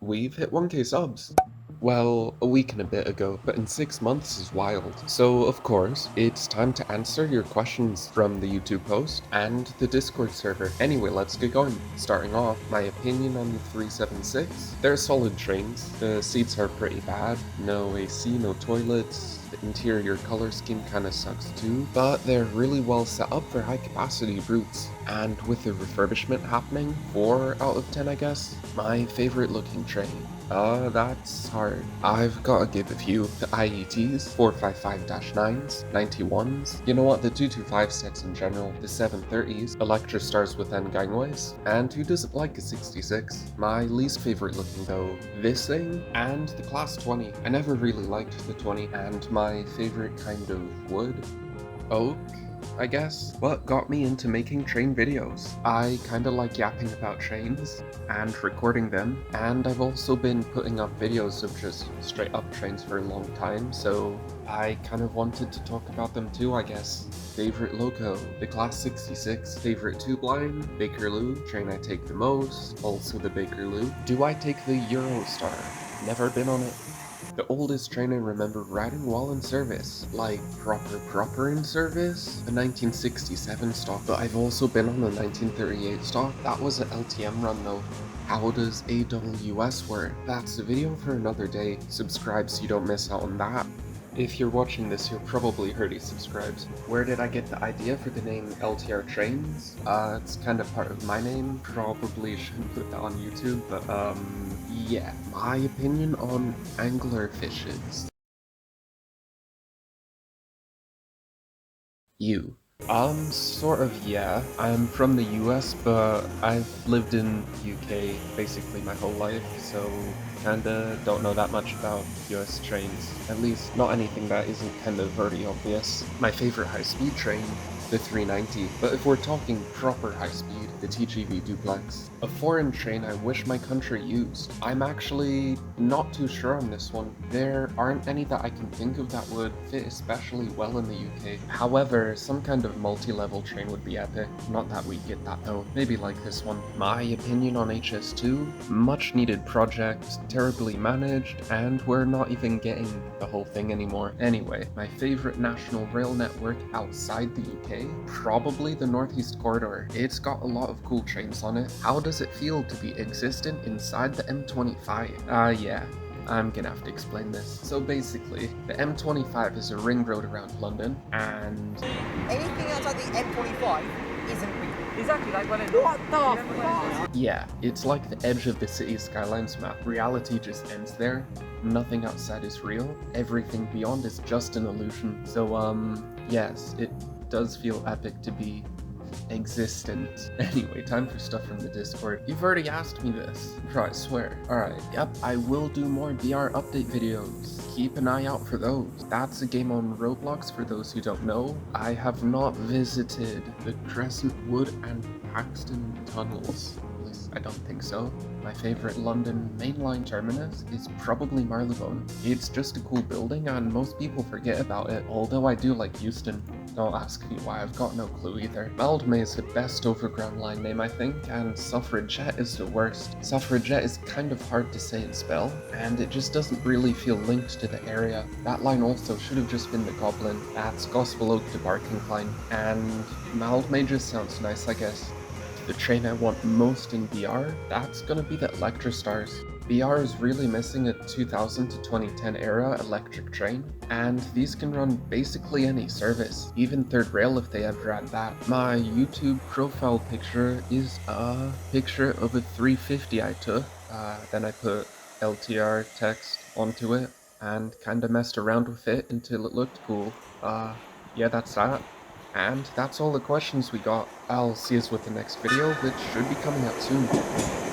We've hit 1K subs. Well, a week and a bit ago, but in 6 months is wild. So, of course, it's time to answer your questions from the YouTube post and the Discord server. Anyway, let's get going. Starting off, my opinion on the 376. They're solid trains. The seats are pretty bad. No AC, no toilets. The interior color scheme kinda sucks too, but they're really well set up for high capacity routes. And with the refurbishment happening, 4 out of 10 I guess. My favorite looking train. That's hard. I've gotta give a few. The IETs, 455-9s, 91s, you know what, the 225 sets in general, the 730s, Electrostars with N gangways, and who doesn't like a 66? My least favorite looking though, this thing, and the Class 20. I never really liked the 20, and my favorite kind of wood, oak, I guess. What got me into making train videos? I kinda like yapping about trains and recording them, and I've also been putting up videos of just straight up trains for a long time, so I kind of wanted to talk about them too, I guess. Favorite loco, the Class 66. Favorite tube line, Bakerloo. Train I take the most, also the Bakerloo. Do I take the Eurostar? Never been on it. The oldest train I remember riding while in service, like proper in service, a 1967 stock, but I've also been on a 1938 stock. That was an LTM run though. How does AWS work? That's a video for another day. Subscribe so you don't miss out on that. If you're watching this, you're probably already subscribed. Where did I get the idea for the name LTR Trains? It's kind of part of my name. Probably shouldn't put that on YouTube, but yeah. My opinion on angler fishes. You. Sort of, yeah. I'm from the US, but I've lived in UK basically my whole life, so kinda don't know that much about US trains. At least not anything that isn't kind of already obvious. My favorite high-speed train, the 390, but if we're talking proper high-speed, the TGV duplex. A foreign train I wish my country used. I'm actually not too sure on this one. There aren't any that I can think of that would fit especially well in the UK. However, some kind of multi-level train would be epic. Not that we get that though. Maybe like this one. My opinion on HS2, much needed project, terribly managed, and we're not even getting the whole thing anymore. Anyway, my favorite national rail network outside the UK, probably the Northeast Corridor. It's got a lot of cool trains on it. How does it feel to be existent inside the M25? Yeah. I'm gonna have to explain this. So basically, the M25 is a ring road around London, and Anything outside the M25 isn't real. Exactly, like when it. What the fuck? yeah, it's like the edge of the city's skylines map. Reality just ends there. Nothing outside is real. Everything beyond is just an illusion. So, yes, it does feel epic to be existent. Anyway, time for stuff from the Discord. You've already asked me this. I swear. Alright, yep, I will do more VR update videos. Keep an eye out for those. That's a game on Roblox for those who don't know. I have not visited the Crescent Wood and Paxton tunnels. At least I don't think so. My favorite London mainline terminus is probably Marylebone. It's just a cool building and most people forget about it, although I do like Euston. Don't ask me why, I've got no clue either. Mildmay is the best overground line name I think, and Suffragette is the worst. Suffragette is kind of hard to say and spell, and it just doesn't really feel linked to the area. That line also should have just been the Goblin. That's Gospel Oak to Barking Line, and Mildmay just sounds nice I guess. The train I want most in BR, that's gonna be the Electrostars. BR is really missing a 2000 to 2010 era electric train, and these can run basically any service, even third rail if they ever add that. My YouTube profile picture is a picture of a 350 I took, then I put LTR text onto it, and kinda messed around with it until it looked cool. Yeah, that's that. And that's all the questions we got. I'll see you with the next video, which should be coming out soon.